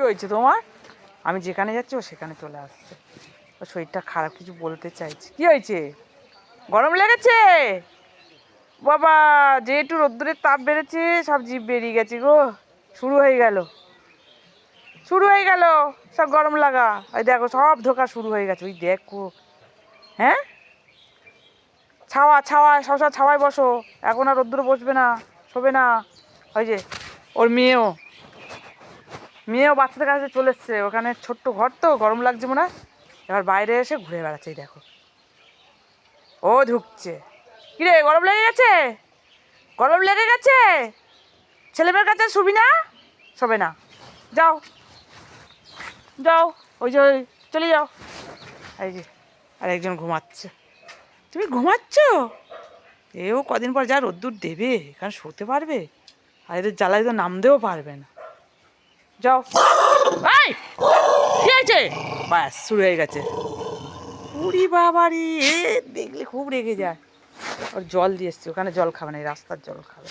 হয়েছে তোমার? আমি যেখানে যাচ্ছি ও সেখানে চলে আসছে। ও শরীরটা খারাপ, কিছু বলতে চাইছে। কি হয়েছে? গরম লেগেছে? বাবা, যে একটু রোদ্দুরের তাপ বেড়েছে সব জিভ বেরিয়ে গেছে গো। শুরু হয়ে গেল, শুরু হয়ে গেল সব গরম লাগা। ওই দেখো সব ধোকা শুরু হয়ে গেছে। ওই দেখো, হ্যাঁ, ছাওয়া ছাওয়া, সবসময় ছাওয়ায় বসো। এখন আর রোদ্দুরে বসবে না, শোবে না। ওই যে ওর মেয়েও বাচ্চাদের কাছে চলে এসছে। ওখানে ছোট্ট ঘর তো, গরম লাগছে মনে হয়, এবার বাইরে এসে ঘুরে বেড়াচ্ছে। এই দেখো ও ঢুকছে। কিরে, গরম লেগে গেছে? গরম লেগে গেছে? ছেলেমেয়ের কাছে শুবি না? শোবে না, যাও যাও, ওই যে চলে যাও। এই যে আরেকজন ঘুমাচ্ছে। তুমি ঘুমাচ্ছ? এও কদিন পর যা রোদ্দুর দেবে, এখানে শুতে পারবে? আর এদের জ্বালায় তো নামতেও পারবে না। যাও। এই, কি হয়েছে? ব্যাস শুরু হয়ে গেছে। উড়ি বাবারি, এ দেখলে খুব রেগে যায়। ওর জল দিয়ে এসছি, ওখানে জল খাবে না, এই রাস্তার জল খাবে।